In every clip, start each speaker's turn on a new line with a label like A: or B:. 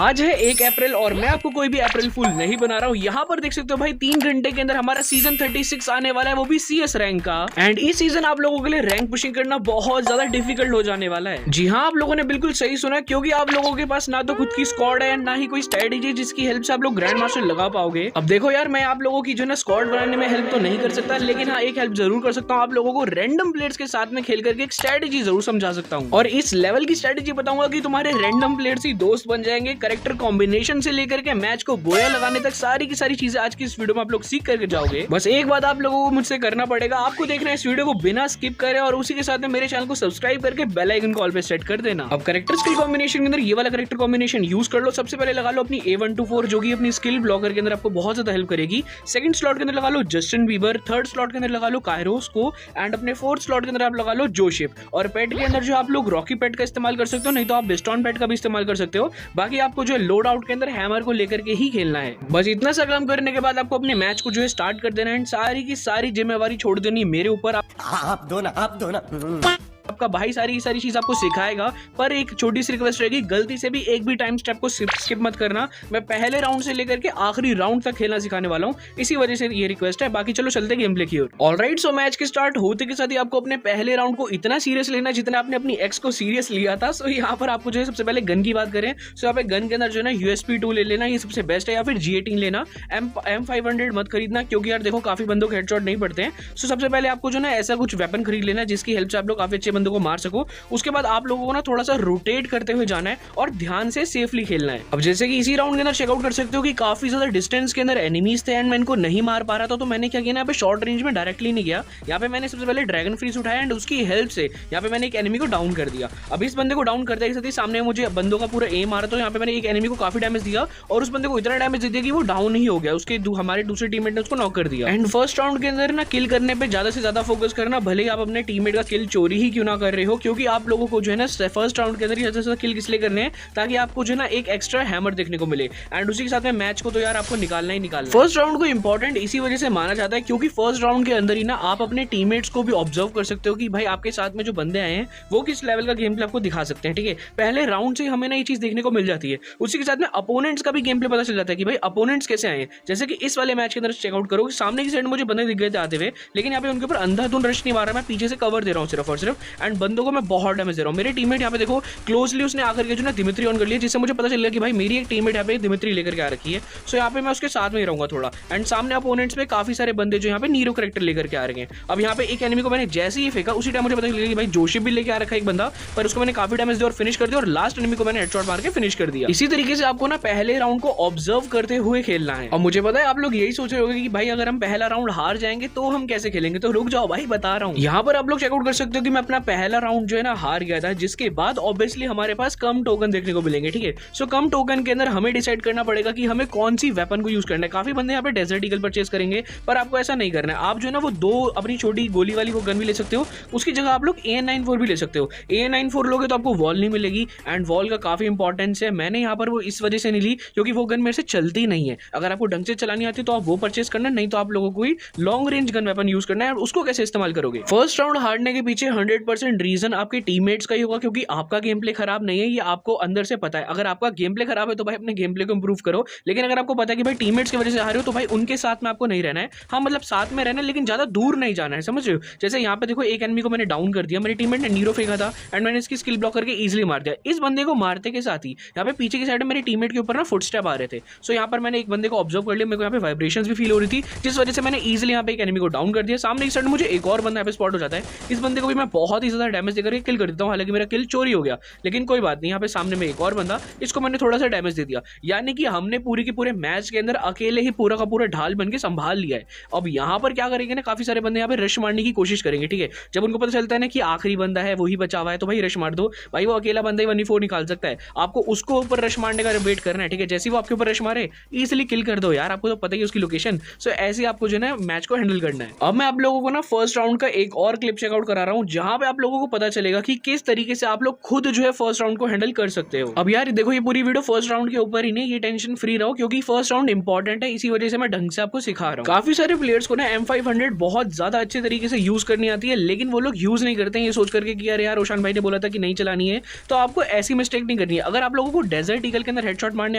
A: आज है 1 अप्रैल और मैं आपको कोई भी अप्रैल फूल नहीं बना रहा हूँ। यहाँ पर देख सकते हो भाई 3 घंटे के अंदर हमारा सीजन 36 आने वाला है, वो भी CS रैंक का। एंड इस सीजन आप लोगों के लिए रैंक पुशिंग करना बहुत ज्यादा डिफिकल्ट हो जाने वाला है। जी हाँ, आप लोगों ने बिल्कुल सही सुना, क्योंकि आप लोगों के पास ना तो खुद की स्क्वाड है ना ही कोई स्ट्रेटेजी जिसकी हेल्प से आप लोग ग्रैंड मास्टर लगा पाओगे। अब देखो यार, मैं आप लोगों की जो है ना स्क्वाड बनाने में हेल्प तो नहीं कर सकता, लेकिन हाँ एक हेल्प जरूर कर सकता हूँ। आप लोगों को रैंडम प्लेयर्स के साथ में खेल करके एक स्ट्रेटेजी जरूर समझा सकता हूँ, और इस लेवल की स्ट्रेटेजी बताऊंगा कि तुम्हारे रैंडम प्लेयर्स ही दोस्त बन जाएंगे। कैरेक्टर कॉम्बिनेशन से लेकर के मैच को बोया लगाने तक सारी की सारी चीजें आज की इस वीडियो में आप लोग सीख करके जाओगे। बस एक बात आप लोगों को मुझसे करना पड़ेगा, आपको देखना है इस वीडियो को बिना स्किप करे और उसी के साथ में मेरे चैनल को सब्सक्राइब करके बेल आइकन कॉल पे सेट कर देना। अब कैरेक्टर स्किल कॉम्बिनेशन के अंदर ये वाला कैरेक्टर कॉम्बिनेशन यूज कर लो। सबसे पहले लगा लो अपनी A124 जो कि अपनी स्किल ब्लॉकर के अंदर आपको बहुत ज्यादा हेल्प करेगी। सेकंड स्लॉट के अंदर लगा लो जस्टिन बीबर, थर्ड स्लॉट के अंदर लगा लो कायरोस को, एंड अपने फोर्थ स्लॉट के अंदर आप लगा लो जोशिप। और पेट के अंदर जो आप लोग रॉकी पेट का इस्तेमाल कर सकते हो, नहीं तो आप बेस्टॉन पेट का भी इस्तेमाल कर सकते हो। बाकी आपको जो है लोड आउट के अंदर हैमर को लेकर के ही खेलना है। बस इतना सा काम करने के बाद आपको अपने मैच को जो है स्टार्ट कर देना है। सारी की सारी जिम्मेवारी छोड़ देनी मेरे ऊपर।
B: आप दो ना।
A: आपका भाई सारी की सारी चीज आपको सिखाएगा, पर एक छोटी सी रिक्वेस्ट रहेगी, गलती से भी एक भी टाइम स्टेप को स्किप मत करना। मैं पहले राउंड से लेकर के आखिरी राउंड तक खेलना सिखाने वाला हूँ, इसी वजह से ये रिक्वेस्ट है। बाकी चलो चलते गेम प्ले की ओर। ऑलराइट, सो मैच के स्टार्ट होते के साथ ही आपको अपने पहले राउंड को इतना सीरियस लेना जितना आपने अपनी एक्स को सीरियस लिया था। सो यहाँ पर आपको जो है सबसे पहले गन की बात करें, सो यहाँ पे गन के अंदर जो है ना USP2 ले लेना, ये सबसे बेस्ट है, या फिर G18 लेना। M500 मत खरीदना, क्योंकि यार देखो काफी बंदों के हेडशॉट नहीं पड़ते हैं। सो सबसे पहले आपको जो ना ऐसा कुछ वेपन खरीद लेना जिसकी हेल्प से आप लोग काफी अच्छे बंदों को मार सको। उसके बाद आप लोगों को ना थोड़ा सा रोटेट करते हुए जाना है और ध्यान से सेफली खेलना है। अब जैसे कि इसी राउंड के अंदर चेकआउट कर सकते हो कि काफी ज्यादा डिस्टेंस के अंदर एनिमीज थे एंड मैं इनको नहीं मार पा रहा था, तो मैंने क्या किया, यहाँ पे शॉर्ट रेंज में डायरेक्टली नहीं गया। यहाँ पे मैंने सबसे पहले ड्रैगन फ्रीज उठाया एंड उसकी हेल्प से यहाँ पे मैंने एक एनिमी को डाउन कर दिया। अब इस बंदे को डाउन करते के साथ ही सामने मुझे बंदों का पूरा एम आ रहा, तो यहाँ पे मैंने एक एनिमी को काफी डैमेज दिया और उस बंदे को इतना डैमेज दे दिया कि वो डाउन ही हो गया। उसके हमारे दूसरे टीममेट ने उसको नॉक कर दिया। एंड फर्स्ट राउंड के अंदर ना किल करने पे ज्यादा से ज्यादा फोकस करना, भले ही आप अपने टीममेट का किल चोरी ही क्यों ना कर रहे हो, क्योंकि आप लोगों को जो है ना फर्स्ट राउंड के अंदर ही ज्यादा से ज्यादा किल किस लिए करने हैं, ताकि आपको जो है ना एक एक्स्ट्रा हैमर देखने को मिले। एंड उसी के साथ में मैच को तो यार आपको निकालना ही निकालना। फर्स्ट राउंड को इंपॉर्टेंट इसी वजह से माना जाता है, क्योंकि फर्स्ट राउंड के अंदर ही ना आप अपने टीममेट्स को भी ऑब्जर्व कर सकते हो कि भाई आपके साथ में जो बंदे आए हैं वो किस लेवल का गेम प्ले आपको दिखा सकते हैं। ठीक है, पहले राउंड से हमें ना ये चीज देखने को मिल जाती है। उसी के साथ में अपोनेंट्स का भी गेम प्ले पता चल जाता है कि भाई अपोनेंट्स कैसे आए हैं। जैसे कि इस वाले मैच के अंदर चेकआउट करो कि सामने की साइड मुझे बंदे दिख गए थे आते हुए, लेकिन यहाँ पे उनके ऊपर अंधाधुंध रश नहीं मारा, मैं पीछे से कवर दे रहा हूँ सिर्फ और सिर्फ, एंड बंदों को मैं बहुत डैमेज दे रहा हूँ। मेरे टीममेट यहाँ पे देखो क्लोजली उसने आकर के जो ना दिमित्री ऑन कर लिया, जिससे मुझे पता चल गया कि भाई मेरी एक टीममेट यहाँ पे दिमित्री लेकर के आ रखी है। सो यहाँ पे मैं उसके साथ में ही रहूंगा थोड़ा। एंड सामने अपोनेंट्स में काफी सारे बंदे जो यहाँ पे नीरो कैरेक्टर लेकर के आ रहे हैं। अब यहाँ पे एक एनिमी को मैंने जैसे ही फेंका उसी टाइम मुझे पता चल गया कि भाई जोशिप भी लेके आ रखा है एक बंदा, पर उसको मैंने काफी डैमेज दिया और फिनिश कर दिया, और लास्ट एनिमी को मैंने हेडशॉट मार के फिनिश कर दिया। इसी तरीके से आपको ना पहले राउंड को ऑब्जर्व करते हुए खेलना है। और मुझे पता है आप लोग यही सोच रहे होंगे कि भाई अगर हम पहला राउंड हार जाएंगे तो हम कैसे खेलेंगे, तो रुक जाओ भाई बता रहा हूँ। यहाँ पर आप लोग चेकआउट कर सकते हो कि मैं अपना पहला राउंड जो है ना हार गया था, जिसके बाद ऑब्वियसली हमारे पास कम टोकन देखने को मिलेंगे। ठीक है, सो कम टोकन के अंदर हमें डिसाइड करना पड़ेगा कि हमें कौन सी वेपन को यूज करना है। काफी बंदे यहाँ पे डेजर्ट ईगल परचेस करेंगे, पर आपको ऐसा नहीं करना है। आप जो है ना वो 2 अपनी छोटी गोली वाली वो गन भी ले सकते हो, उसकी जगह आप लोग A94 भी ले सकते हो। A94 लोगे तो आपको वॉल नहीं मिलेगी, एंड वॉल का काफी इंपॉर्टेंस है। मैंने यहाँ पर वो इस वजह से नहीं ली क्योंकि वो गन मेरे से चलती नहीं है। अगर आपको ढंग से चलानी आती तो आप वो परचेस करना, नहीं तो आप लोगों को ही long range gun weapon use करना है। उसको कैसे इस्तेमाल करोगे, फर्स्ट राउंड हारने के पीछे 100% रीजन आपके टीममेट्स का ही होगा, क्योंकि आपका गेम प्ले खराब नहीं है, ये आपको अंदर से पता है। अगर आपका गेम प्ले खराब है तो भाई अपने गेम प्ले को इंप्रूव करो, लेकिन अगर आपको पता है कि भाई टीममेट्स की वजह से हारे हो तो भाई उनके साथ में आपको नहीं रहना है। हाँ मतलब साथ में रहना है, लेकिन ज्यादा दूर नहीं जाना है, समझ रहे हो। जैसे यहाँ पे देखो एक एनिमी को मैंने डाउन कर दिया, मेरे टीममेट ने नीरो फेंका था एंड मैंने इसकी स्किल ब्लॉक करके इजीली मार दिया। इस बंदे को मारते के साथ ही यहाँ पे पीछे की साइड में मेरे टीममेट के ऊपर ना फुटस्टेप आ रहे थे। सो यहाँ पर मैंने एक बंदे को ऑब्जर्व कर लिया, मेरे को यहाँ पे वाइब्रेशंस भी फील हो रही थी, जिस वजह से मैंने इजीली यहाँ पे एक एनिमी को डाउन कर दिया। सामने की साइड मुझे एक और बंदा यहाँ पे स्पॉट हो जाता है, इस बंदे को भी मैं बहुत ही ज्यादा डैमेज देकर किल कर देता हूँ। हालांकि मेरा किल चोरी हो गया, लेकिन कोई बात नहीं, यहाँ पे सामने में एक और बंदा, इसको मैंने थोड़ा सा डैमेज दे दिया। यानी कि हमने पूरी के पूरे मैच के अंदर अकेले ही पूरा का पूरा ढाल बन के संभाल लिया है। अब यहाँ पर क्या करेंगे ना, काफी सारे बंदे यहाँ पे रश मारने की कोशिश करेंगे। ठीक है, जब उनको पता चलता है ना कि आखिरी बंदा है वही बचा हुआ है, तो भाई रश मार दो। भाई वो अकेला बंदा ही 1v4 निकाल सकता है, आपको उसको ऊपर रश मारने का वेट करना है। ठीक है, जैसे वो आपके ऊपर रश मारे इजिली किल कर दो यार, आपको तो पता ही उसकी लोकेशन। सो ऐसे आपको जो है ना मैच को हैंडल करना है। अब मैं आप लोगों को ना फर्स्ट राउंड का एक और क्लिप चेकआउट करा रहा हूँ, जहां पे आप आप लोगों को पता चलेगा कि किस तरीके से आप लोग खुद जो है फर्स्ट राउंड को हैंडल कर सकते हो। अब यार देखो, ये पूरी वीडियो फर्स्ट राउंड के ऊपर ही नहीं, ये टेंशन फ्री रहो क्योंकि फर्स्ट राउंड इंपॉर्टेंट है, इसी वजह से मैं ढंग से आपको सिखा रहा हूँ। काफी सारे प्लेयर्स को ना M500 बहुत ज्यादा अच्छे तरीके से यूज करनी आती है, लेकिन वो लोग यूज नहीं करते हैं ये सोच करके कि अरे यार रोशन भाई ने बोला था कि नहीं चलानी है। तो आपको ऐसी मिस्टेक नहीं करनी है। अगर आप लोगों को डेजर्ट ईगल के अंदर हेडशॉट मारने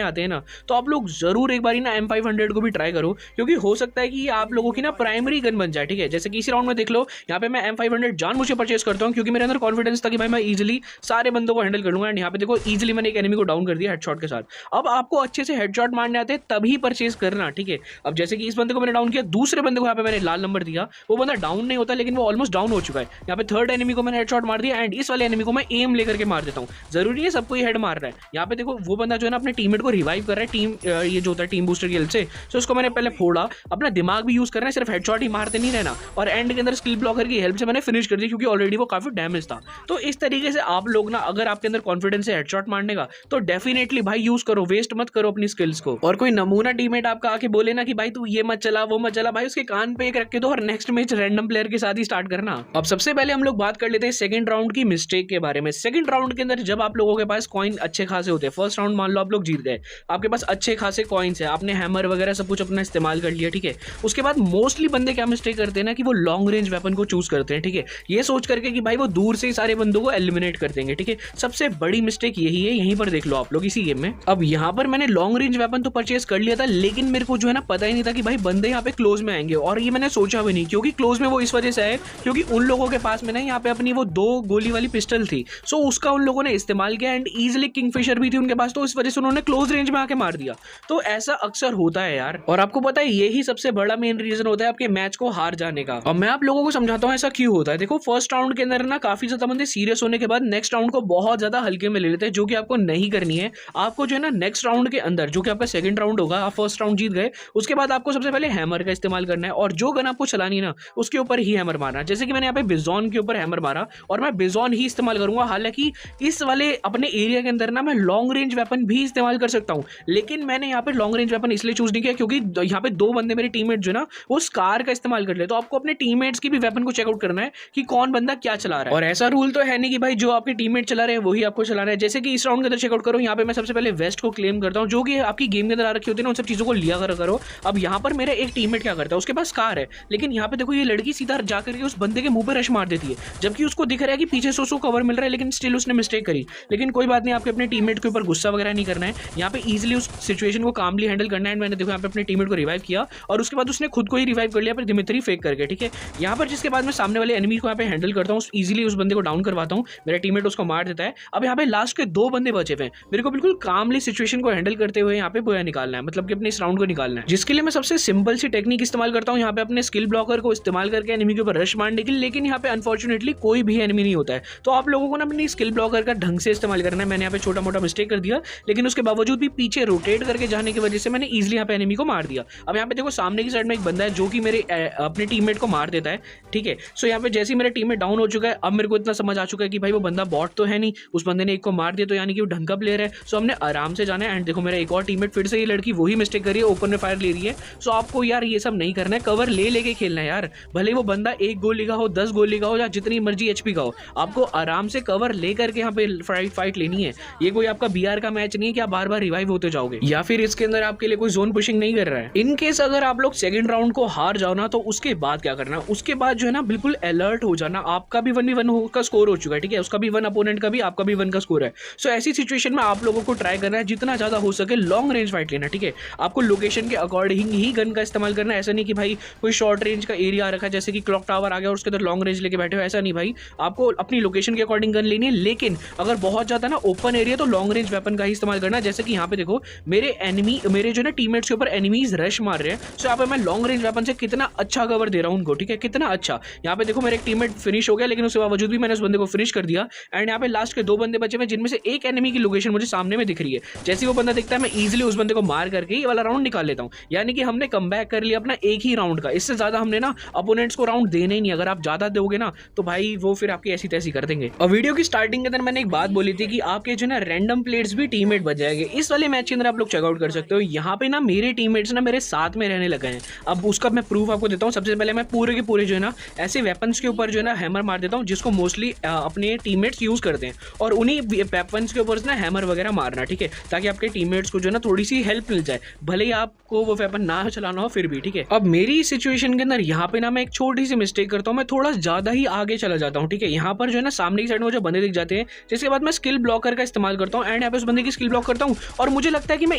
A: आते हैं ना, तो आप लोग जरूर एक बार ना M500 को भी ट्राई करो, क्योंकि हो सकता है कि ये आप लोगों की ना प्राइमरी गन बन जाए। ठीक है, जैसे कि इस राउंड में देख लो, यहाँ पे मैं M500 जान मुझे परचेस करता हूँ क्योंकि मेरे अंदर कॉन्फिडेंस था कि भाई मैं इजीली सारे बंदों को हैंडल कर लूंगा। एंड यहाँ पे देखो इजीली मैंने एक एनिमी को डाउन कर दिया हेडशॉट के साथ। अब आपको अच्छे से हेडशॉट मारने आते हैं तभी परचेस करना। ठीक है, अब जैसे कि इस बंदे को मैंने डाउन किया, दूसरे बंदे को यहाँ पे मैंने लाल नंबर दिया, वो बंदा डाउन नहीं होता लेकिन वो ऑलमोस्ट डाउन हो चुका है। यहाँ पे थर्ड एनिमी को मैंने हेडशॉट मार दिया एंड इस वाले एनिमी को मैं एम लेकर के मार देता हूँ। जरूरी है सबको ये हेड मार रहा है। यहाँ पे देखो वो बंदा जो है ना अपने टीममेट को रिवाइव कर रहा है, ये जो होता है टीम बूस्टर की हेल्प से। तो उसको मैंने पहले फोड़ा, अपना दिमाग भी यूज करना है, सिर्फ हेडशॉट ही मारते नहीं रहना। और एंड के अंदर स्किल ब्लॉकर की हेल्प से मैंने फिनिश कर दिया क्योंकि ऑलरेडी वो काफी डैमेज था। तो इस तरीके से आप लोग ना, अगर आपके अंदर कॉन्फिडेंस है हेडशॉट मारने का, तो डेफिनेटली भाई यूज करो, वेस्ट मत करो अपनी स्किल्स को। और कोई नमूना टीममेट आपका आके बोले ना कि भाई तू ये मत चला वो मत चला, भाई उसके कान पे एक रख के दो और नेक्स्ट मैच रैंडम प्लेयर के साथ ही स्टार्ट करना। अब सबसे पहले हम लोग बात कर लेते हैं सेकंड राउंड की मिस्टेक के बारे में। सेकंड राउंड के अंदर जब आप लोगों के पास कॉइन अच्छे खासे होते हैं, फर्स्ट राउंड मान लो आप लोग जीत गए, आपके पास अच्छे खासे कॉइन्स है, आपने हैमर वगैरह सब कुछ अपना इस्तेमाल कर लिया। ठीक है, उसके बाद मोस्टली बंदे क्या मिस्टेक करते हैं ना कि वो लॉन्ग रेंज वेपन को चूज करते हैं। ठीक है, ये सोच करके कि भाई वो दूर से ही सारे बंदों को एलिमिनेट कर देंगे। ठीक है, सबसे बड़ी मिस्टेक यही है, यहीं पर देख लो आप लोग इसी गेम में। अब यहाँ पर मैंने लॉन्ग रेंज वेपन तो परचेस कर लिया था, लेकिन मेरे को जो है ना पता ही नहीं था कि भाई बंदे यहाँ पे क्लोज में आएंगे। और ये मैंने सोचा भी नहीं, क्योंकि क्लोज में वो इस वजह से आए क्योंकि उन लोगों के पास में ना यहाँ पे अपनी वो 2 गोली वाली पिस्टल थी, सो उसका उन लोगों ने इस्तेमाल किया एंड इजिली किंगफिशर भी थी उनके पास, तो इस वजह से उन्होंने क्लोज रेंज में आके मार दिया। तो ऐसा अक्सर होता है यार, और आपको पता है यही सबसे बड़ा मेन रीजन होता है आपके मैच को हार जाने का। और मैं आप लोगों को समझाता हूँ ऐसा क्यों होता है। देखो, फर्स्ट राउंड के अंदर ना काफी ज्यादा बंदे सीरियस होने के बाद नेक्स्ट राउंड को बहुत ज्यादा हल्के में ले लेते हैं, जो कि आपको नहीं करनी है। आपको जो है ना नेक्स्ट राउंड के अंदर, जो कि आपका सेकंड राउंड होगा, आप फर्स्ट राउंड जीत गए, उसके बाद आपको सबसे पहले हैमर का इस्तेमाल करना है और जो गन आपको चलानी है ना उसके ऊपर ही हैमर मारना। जैसे कि मैंने यहाँ पे बिजॉन के ऊपर हैमर मारा और मैं बिजॉन ही इस्तेमाल करूंगा। हालांकि इस वाले अपने एरिया के अंदर ना मैं लॉन्ग रेंज वेपन भी इस्तेमाल कर सकता हूं, लेकिन मैंने यहाँ पे लॉन्ग रेंज वेपन इसलिए चूज नहीं किया क्योंकि यहाँ पे 2 बंदे मेरे टीममेट जो ना वो स्कार का इस्तेमाल कर ले। तो आपको अपने टीममेट्स की भी वेपन को चेकआउट करना है कि कौन बंदा क्या चला रहा है। और ऐसा रूल तो है नहीं कि भाई जो आपके टीममेट चला रहे हैं वही आपको चलाना है। जैसे कि इस राउंड के अंदर चेकआउट करो, यहाँ पे मैं सबसे पहले वेस्ट को क्लेम करता हूँ, जो कि आपकी गेम के अंदर आ रखी होती है ना, उन सब चीजों को लिया करो। अब यहाँ पर मेरा एक टीममेट क्या करता है, उसके पास स्कार है, लेकिन यहाँ पे देखो ये लड़की सीधा जाकर के उस बंदे के मुंह पे रश मार देती है, जबकि उसको दिख रहा है कि पीछे से उसको कवर मिल रहा है, लेकिन स्टिल उसने मिस्टेक करी। लेकिन कोई बात नहीं, आपके अपने टीममेट के ऊपर गुस्सा वगैरह नहीं करना है, यहाँ पे इजीली उस सिचुएशन को कामली हैंडल करना है। मैंने देखो यहाँ पे अपने टीममेट को रिवाइव किया और उसके बाद उसने खुद को ही रिवाइव कर लिया पर दिमित्री फेक करके। ठीक है, यहाँ पर जिसके बाद मैं सामने वाले एनिमी को यहाँ पे हैंडल करता हूँ, इजीली उस बंदे को डाउन करवाता हूँ, मेरा टीममेट उसको मार देता है। अब यहाँ पे लास्ट के 2 बंदे बचे हुए हैं, मेरे को बिल्कुल कामली सिचुएशन को हैंडल करते हुए यहाँ पे बोया निकालना है, मतलब कि अपने इस राउंड को निकालना है, जिसके लिए मैं सबसे सिंपल सी टेक्निक इस्तेमाल करता हूँ यहाँ पे अपने स्किल ब्लॉकर को इस्तेमाल करके एनिमी के ऊपर रश मारने के लिए। लेकिन यहाँ पे अनफॉर्चुनेटली कोई भी एनिमी नहीं होता है, तो आप लोगों को ना अपनी स्किल ब्लॉकर का ढंग से इस्तेमाल करना है। मैंने यहाँ पे छोटा मोटा मिस्टेक कर दिया, लेकिन उसके बावजूद भी पीछे रोटेट करके जाने की वजह से मैंने इजीली यहाँ पे एनिमी को मार दिया। अब यहाँ पे देखो सामने की साइड में एक बंदा है जो कि मेरे अपने टीममेट को मार देता है। ठीक है, सो यहाँ पे जैसे ही मेरा टीममेट डाउन हो चुका है, अब मेरे को इतना समझ आ चुका है कि भाई वो बंदा बॉट तो है नहीं, उस बंदे ने एक को मार दिया, तो यानी कि वो ढंग का प्लेयर है। सो हमने आराम से जाना है। एंड देखो मेरा एक और टीममेट फिर से ये लड़की वही मिस्टेक करी है, ओपन में फायर ले रही है। सो आपको यार ये सब नहीं करना है, कवर ले लेके खेलना है यार, भले वो बंदा 1 गोली का हो, 10 गोली का हो या जितनी मर्जी एचपी का हो, आपको आराम से कवर ले करके यहाँ पे फाइट लेनी है। ये कोई आपका बीआर का मैच नहीं है कि आप बार बार रिवाइव होते जाओगे, या फिर इसके अंदर आपके लिए कोई जोन पुशिंग नहीं कर रहा है। इन केस अगर आप लोग सेकंड राउंड को हार जाओ ना, तो उसके बाद क्या करना, उसके बाद जो है ना बिल्कुल अलर्ट हो जाना। आपका भी 1v1 का स्कोर हो चुका है, ठीक है, उसका भी 1 अपोनेंट का भी, आपका भी 1 का स्कोर है। सो ऐसी सिचुएशन में आप लोगों को ट्राई करना है जितना ज्यादा हो सके लॉन्ग रेंज फाइट लेना। ठीक है, आपको लोकेशन के अकॉर्डिंग ही गन का इस्तेमाल करना है। ऐसा नहीं कि भाई कोई शॉर्ट रेंज का एरिया रखा है, जैसे कि क्लॉक टावर आ गया और उसके अंदर लॉन्ग रेंज लेके बैठे हो, ऐसा नहीं भाई, आपको अपनी लोकेशन के अकॉर्डिंग गन लेनी है। लेकिन अगर बहुत ज्यादा ना ओपन एरिया तो लॉन्ग रेंज वेपन का ही इस्तेमाल करना है। जैसे कि यहाँ पे देखो मेरे जो ना टीममेट्स के ऊपर एनिमीज रश मार रहे हैं, सो यहाँ पे मैं लॉन्ग रेंज वेपन से कितना अच्छा कवर दे रहा हूँ उनको। ठीक है, कितना अच्छा। यहाँ पे देखो मेरा एक टीममेट फिनिश हो गया, लेकिन उसके बावजूद भी मैंने उस बंदे को फिनिश कर दिया। एंड यहाँ पे लास्ट के 2 बंदे बचे हुए, जिनमें से एक एनिमी की लोकेशन मुझे सामने में दिख रही है। जैसे वो बंदा दिखता है, मैं इजीली उस बंदे को मार करके ये वाला राउंड निकाल लेता हूँ। यानी कि हमने कमबैक कर लिया अपना एक ही राउंड का। इससे ज्यादा हमने ना अपोनेंट्स को राउंड देने ही नहीं। अगर आप ज्यादा दोगे ना तो भाई वो फिर आपकी ऐसी तैसी कर देंगे। और वीडियो की स्टार्टिंग के अंदर मैंने एक बात बोली थी कि आपके जो ना रैंडम प्लेयर्स भी टीममेट बन जाएंगे। इस वाले मैच के अंदर आप लोग चेकआउट कर सकते हो। यहाँ पे ना मेरे टीममेट्स ना मेरे साथ में रहने लगे हैं। अब उसका मैं प्रूफ आपको देता हूँ। सबसे पहले मैं पूरे के पूरे जो है ना ऐसे वेपन्स के ऊपर जो है ना हैमर मार देता हूँ देता हूँ, जिसको मोस्टली अपने टीममेट्स यूज करते हैं, और उन्हीं वेपन्स के ऊपर ना हैमर वगैरह मारना, ठीक है, ताकि आपके टीममेट्स को जो है ना थोड़ी सी हेल्प मिल जाए, भले ही आपको वो वेपन ना चलाना हो फिर भी, ठीक है। अब मेरी सिचुएशन के अंदर यहाँ पे ना मैं एक छोटी सी मिस्टेक करता हूँ, मैं थोड़ा ज्यादा ही आगे चला जाता हूँ, ठीक है। यहाँ पर जो है ना सामने की साइड में जो बंदे दिख जाते हैं, जिसके बाद मैं स्किल ब्लॉकर का इस्तेमाल करता हूँ, एंड यहाँ पे उस बंदे की स्किल ब्लॉक करता हूँ, और मुझे लगता है कि मैं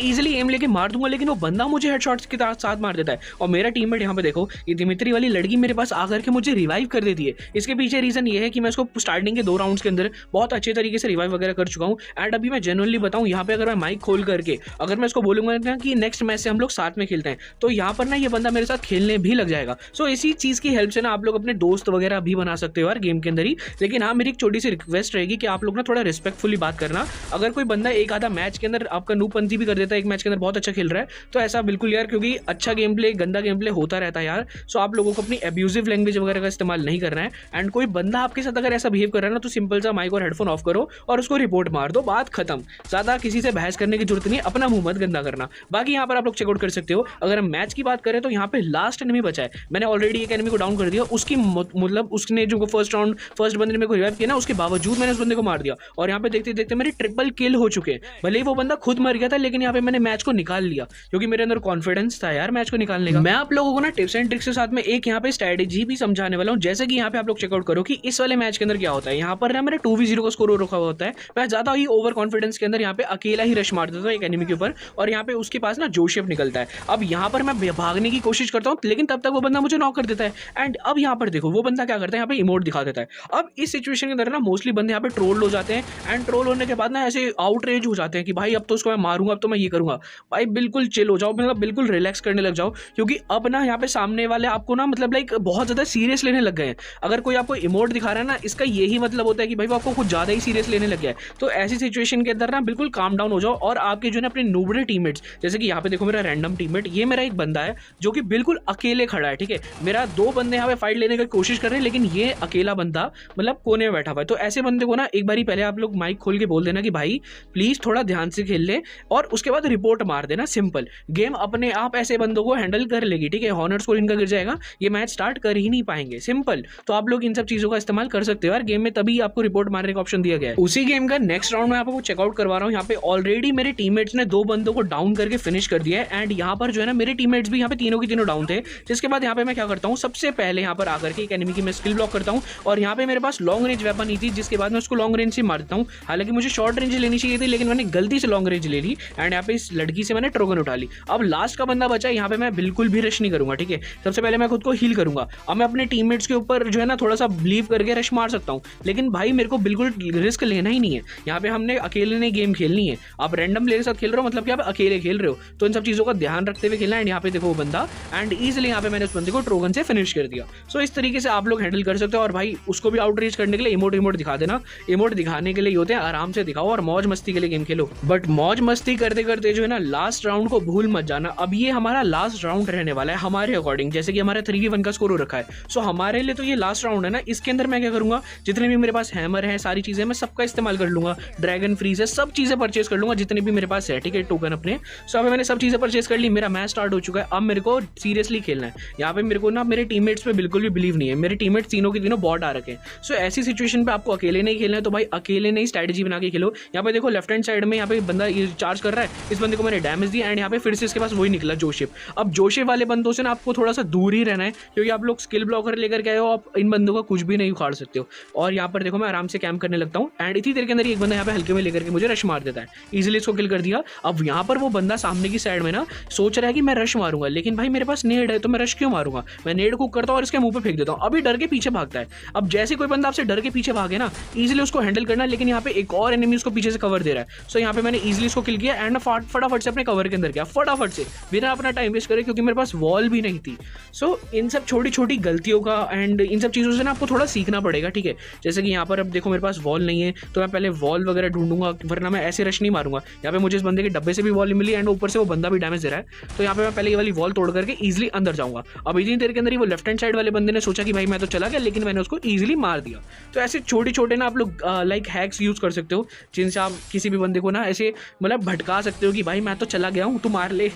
A: इजीली एम लेके मार दूंगा, लेकिन वो बंदा मुझे हेडशॉट्स के साथ मार देता है। और मेरा टीममेट यहाँ पे देखो, ये दिमित्री वाली लड़की मेरे पास आकर के मुझे रिवाइव कर देती है। इसके पीछे रीजन ये है कि मैं इसको स्टार्टिंग के 2 राउंड्स के अंदर बहुत अच्छे तरीके से रिवाइव वगैरह कर चुका हूँ। एंड अभी मैं जेन्युइनली बताऊँ, यहाँ पे अगर मैं माइक खोल करके अगर मैं इसको बोलूंगा ना कि नेक्स्ट मैच से हम लोग साथ में खेलते हैं, तो यहाँ पर ना ये बंदा मेरे साथ खेलने भी लग जाएगा। सो इसी चीज की हेल्प से ना आप लोग अपने दोस्त वगैरह भी बना सकते हो यार गेम के अंदर ही। लेकिन हाँ, मेरी एक छोटी सी रिक्वेस्ट रहेगी कि आप लोग ना थोड़ा रिस्पेक्टफुली बात करना। अगर कोई बंदा एक आधा मैच के अंदर आपका नूपंथी भी कर देता है, एक मैच के अंदर बहुत अच्छा खेल रहा है, तो ऐसा बिल्कुल यार, क्योंकि अच्छा गेम प्ले गंदा गेम प्ले होता रहता है यार। सो आप लोगों को अपनी एब्यूजिव लैंग्वेज वगैरह का इस्तेमाल नहीं करना है। एंड कोई बंदा आपके साथ अगर ऐसा बिहेव कर रहा है ना, तो सिंपल सा माइक और हेडफोन ऑफ करो और उसको रिपोर्ट मार दो, बात खत्म। ज्यादा किसी से बहस करने की जरूरत नहीं, अपना मुंह मत गंदा करना। बाकी यहाँ पर आप लोग चेकआउट कर सकते हो। अगर हम मैच की बात करें तो यहाँ पे लास्ट एनिमी बचा है, मैंने ऑलरेडी एक एनिमी को डाउन कर दिया। उसकी मतलब उसने जो फर्स्ट बंदे ने मेरे को रिवाइव किया ना, उसके बावजूद मैंने उस बंदे को मार दिया, और यहाँ पे देखते देखते मेरे ट्रिपल किल हो चुके हैं। भले ही वो बंदा खुद मर गया था, लेकिन यहाँ पे मैंने मैच को निकाल लिया, क्योंकि मेरे अंदर कॉन्फिडेंस था यार मैच को निकालने का। मैं आप लोगों को ना टिप्स एंड ट्रिक्स के साथ में एक यहाँ पे स्ट्रेटेजी भी समझाने वाला हूँ। जैसे कि यहाँ पे आप लोग चेकआउट करो कि इस वाले मैच के अंदर क्या होता है। यहाँ पर ना मेरा 2v0 का स्कोर रखा हुआ होता है। मैं ज्यादा ही ओवर कॉन्फिडेंस के अंदर यहाँ पे अकेला ही रश मार देता हूँ एक एनिमी के ऊपर, और यहाँ पे उसके पास ना जोसेफ निकलता है। अब यहाँ पर मैं भागने की कोशिश करता हूँ, लेकिन तब तक वो बंदा मुझे नॉक कर देता है। एंड अब यहाँ पर देखो वो बंदा क्या करता है, यहाँ पे इमोट दिखा देता है। अब इस सिचुएशन के अंदर ना मोस्टली बंदे यहाँ पे ट्रोल हो जाते हैं, एंड ट्रोल होने के बाद ना ऐसे आउटरेज हो जाते हैं कि भाई अब तो उसको मैं मारूंगा, अब तो मैं ये करूंगा। भाई बिल्कुल चिल हो जाओ, मतलब बिल्कुल रिलैक्स करने लग जाओ, क्योंकि अब ना यहाँ पे सामने वाले आपको ना मतलब लाइक बहुत ज्यादा सीरियस लेने लग गए हैं। अगर कोई आपको इमोट दिखा रहा है ना, इसका यही मतलब होता है कि भाई वो आपको कुछ ज्यादा ही सीरियस लेने लग गया है। तो ऐसी सिचुएशन के अंदर ना बिल्कुल काम डाउन हो जाओ, और आपके जो है अपने नूबड़े टीममेट्स, जैसे कि यहाँ पे देखो मेरा रैंडम टीममेट, ये मेरा एक बंदा है जो कि बिल्कुल अकेले खड़ा है, ठीक है। मेरा 2 बंदे यहाँ पे फाइट लेने की कोशिश कर रहे हैं, लेकिन ये अकेला बंदा मतलब कोने में बैठा हुआ है। तो ऐसे बंदे को ना एक बारी पहले आप लोग माइक खोल के बोल देना कि भाई प्लीज थोड़ा ध्यान से खेल ले, और उसके बाद रिपोर्ट मार देना। सिंपल, गेम अपने आप ऐसे बंदों को हैंडल कर लेगी, ठीक है। हॉनर स्कोर इनका गिर जाएगा, ये मैच स्टार्ट कर ही नहीं पाएंगे। सिंपल। तो आप लोग इन सब चीजों का इस्तेमाल कर सकते हो यार गेम में, तभी आपको रिपोर्ट मारने का ऑप्शन दिया गया है। उसी गेम का नेक्स्ट राउंड में आपको चेकआउट करवा रहा हूँ। यहाँ पे ऑलरेडी मेरे टीममेट्स ने 2 बंदों को डाउन करके फिनिश कर दिया है, एंड यहाँ पर जो है ना मेरे टीममेट्स भी यहाँ पे तीनों की तीनों डाउन थे। जिसके बाद यहाँ पे मैं क्या करता हूँ, सबसे पहले यहाँ पर आकर के एक एनिमी की मैं स्किल ब्लॉक करता हूँ, और यहाँ पे मेरे पास लॉन्ग रेंज वेपन नहीं थी, जिसके बाद मैं उसको लॉन्ग रेंज से मार देता हूँ। हालांकि मुझे शॉर्ट रेंज लेनी चाहिए थी, लेकिन मैंने गलती से लॉन्ग रेंज ले ली, एंड यहाँ पे इस लड़की से मैंने ट्रोगन उठा ली। अब लास्ट का बंदा बचा है, यहाँ पे मैं बिल्कुल भी रश नहीं करूंगा, ठीक है। सबसे पहले मैं खुद को हील करूंगा। अब मैं अपने टीममेट्स के ऊपर जो है ना थोड़ा सा बिलीव करके रश मार सकता हूँ, लेकिन भाई मेरे को बिल्कुल रिस्क लेना ही नहीं है। यहाँ पे हमने अकेले नहीं गेम खेलनी है। आप रैंडम प्लेयर के साथ खेल रहे हो, मतलब कि आप अकेले खेल रहे हो, तो इन सब चीजों का ध्यान रखते हुए खेलना है। एंड यहाँ पे देखो वो बंदा, एंड ईजिली यहाँ पे मैंने उस बंदे को ट्रोगन से फिनिश कर दिया। सो इस तरीके से आप लोग हैंडल कर सकते हो। और भाई उसको भी आउटरीच करने के लिए इमोट दिखा देना। इमोट दिखाने के लिए होते हैं, आराम से दिखाओ और मौज मस्ती के लिए गेम खेलो। बट मौज मस्ती करते करते जो है ना लास्ट राउंड को भूल मत जाना। अब ये हमारा लास्ट राउंड रहने वाला है हमारे अकॉर्डिंग, जैसे कि हमारा 3v1 का स्कोर हो रखा है। सो हमारे लिए तो ये लास्ट राउंड है ना, इसके अंदर मैं क्या करूंगा, जितने भी मेरे पास हैमर है, सारी चीजें मैं सबका इस्तेमाल कर लूंगा। ड्रैगन फ्रीज है, सब चीजें परचेज कर लूंगा जितने भी मेरे पास है, ठीक है, टोकन अपने। सो अब मैंने सब चीजें परचेज कर ली, मेरा मैच स्टार्ट हो चुका है। अब मेरे को सीरियसली खेलना है। यहाँ पे मेरे को ना मेरे टीममेट्स पे बिल्कुल भी बिलीव नहीं है। मेरे टीममेट्स तीनों के तीनों बॉट आ रखे हैं। सो ऐसी सिचुएशन पे आपको अकेले नहीं खेलना है, तो भाई अकेले नहीं स्ट्रेटेजी बना के खेलो। यहाँ पे देखो लेफ्ट हैंड साइड में यहाँ पे बंदा चार्ज कर रहा है, इस बंदे को मैंने डैमेज दिया, एंड यहाँ पे फिर से इसके पास वही निकला जोसेफ। अब जोसेफ वाले बंदों से ना आपको थोड़ा सा दूर ही रहना है, क्योंकि आप लोग स्किल ब्लॉकर लेकर के आए हो, आप इन बंदों का कुछ भी नहीं उखाड़ सकते हो। और यहाँ पर देखो मैं आराम से कैंप करने लगता हूँ, एंड इसी देर के अंदर एक बंदा यहाँ पे हल्के में लेकर के मुझे रश मार देता है। इजीली इसको किल कर दिया। अब यहाँ पर वो बंदा सामने की साइड में ना सोच रहा है कि मैं रश मारूंगा, लेकिन भाई मेरे पास नेड है, तो मैं रश क्यों मारूंगा। मैं नेड कुक करता हूँ और इसके मुंह पे फेंक देता हूँ। अभी डर के पीछे भागता है। अब जैसे कोई बंदा आपसे डर के पीछे भागे ना, इजीली उसको हैंडल करना। लेकिन यहाँ पे एक और एनिमी उसको पीछे से कवर दे रहा है। सो यहाँ पे मैंने इजीली उसको किल किया, एंड फटाफट से अपने कवर के अंदर गया, फटाफट से, बिना अपना टाइम वेस्ट करे, क्योंकि मेरे पास वॉल भी नहीं थी। सो इन सब छोटी छोटी गलतियों का एंड इन सब चीज़ों से ना आपको थोड़ा सीखना पड़ेगा, ठीक है। जैसे कि यहाँ पर अब देखो मेरे पास वॉल नहीं है, तो मैं पहले वॉल वगैरह ढूंढूंगा, वरना मैं ऐसे रश नहीं मारूंगा। यहाँ पे मुझे इस बंदे के डब्बे से भी वॉल मिली, एंड ऊपर से वो बंदा भी डैमेज दे रहा है। तो यहाँ पे मैं पहले ये वाली वॉल तोड़ करके ईजिली अंदर जाऊंगा। अब इतनी देर के अंदर ही वो लेफ्ट हैंड साइड वाले बंदे ने सोचा कि भाई मैं तो चला गया, लेकिन मैंने उसको ईजिली मार दिया। तो ऐसे छोटे छोटे ना आप लोग लाइक हैक्स यूज कर सकते हो, जिनसे आप किसी भी बंदे को ना ऐसे मतलब भटका सकते हो कि भाई मैं तो चला गया हूँ, तू मार ले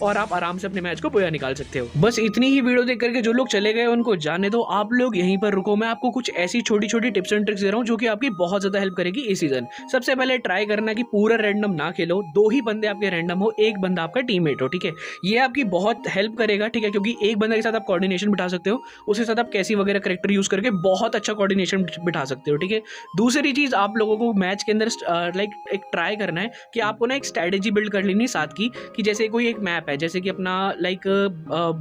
A: और आप आराम से अपने मैच को बोया निकाल सकते हो। बस इतनी ही वीडियो देख करके जो लोग चले गए उनको जाने दो, आप लोग यहीं पर रुको। मैं आपको कुछ ऐसी छोटी छोटी टिप्स एंड ट्रिक्स दे रहा हूँ जो कि आपकी बहुत ज़्यादा हेल्प करेगी इस सीजन। सबसे पहले ट्राई करना कि पूरा रैंडम ना खेलो, 2 ही बंदे आपके रैंडम हो, एक बंदा आपका टीममेट हो, ठीक है। ये आपकी बहुत हेल्प करेगा, ठीक है, क्योंकि एक बंदे के साथ आप कोऑर्डिनेशन बिठा सकते हो, उसके साथ आप कैसी वगैरह करेक्टर यूज़ करके बहुत अच्छा कोऑर्डिनेशन बिठा सकते हो, ठीक है। दूसरी चीज़ आप लोगों को मैच के अंदर लाइक एक ट्राई करना है कि आपको ना एक स्ट्रैटेजी बिल्ड कर लेनी साथ की, कि जैसे कोई एक मैप है, जैसे कि अपना लाइक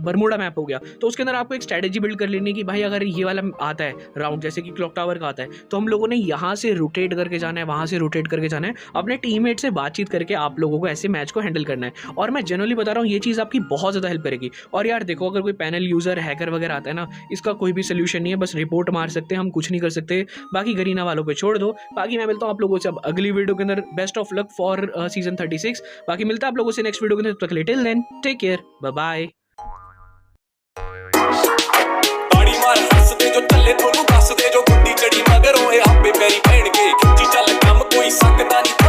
A: बरमूडा मैप हो गया, तो उसके अंदर आपको एक स्ट्रैटेजी बिल्ड कर लेनी है कि भाई अगर ये वाला आता है राउंड, जैसे कि क्लॉक टावर का आता है, तो हम लोगों ने यहाँ से रोटेट करके जाना है, वहाँ से रोटेट करके जाना है, अपने टीममेट से बातचीत करके आप लोगों को ऐसे मैच को हैंडल करना है। और मैं जनरली बता रहा हूँ ये चीज़ आपकी बहुत ज़्यादा हेल्प करेगी। और यार देखो, अगर कोई पैनल यूज़र हैकर वगैरह आता है ना, इसका कोई भी सोल्यूशन नहीं है, बस रिपोर्ट मार सकते हैं, हम कुछ नहीं कर सकते, बाकी गरीना वालों पे छोड़ दो। बाकी मैं मिलता हूँ आप लोगों से अब अगली वीडियो के अंदर। Best of luck for season 36। बाकी मिलता है आप लोगों से नेक्स्ट वीडियो के अंदर, तब तक के लिए till then take care, bye bye.
C: ताड़ी मार हंस दे जो टल्ले थोनू दस दे जो गुड्डी चढ़ी मगर होए आपे पैरी पैण के खिंची चल कम कोई सकदा नहीं।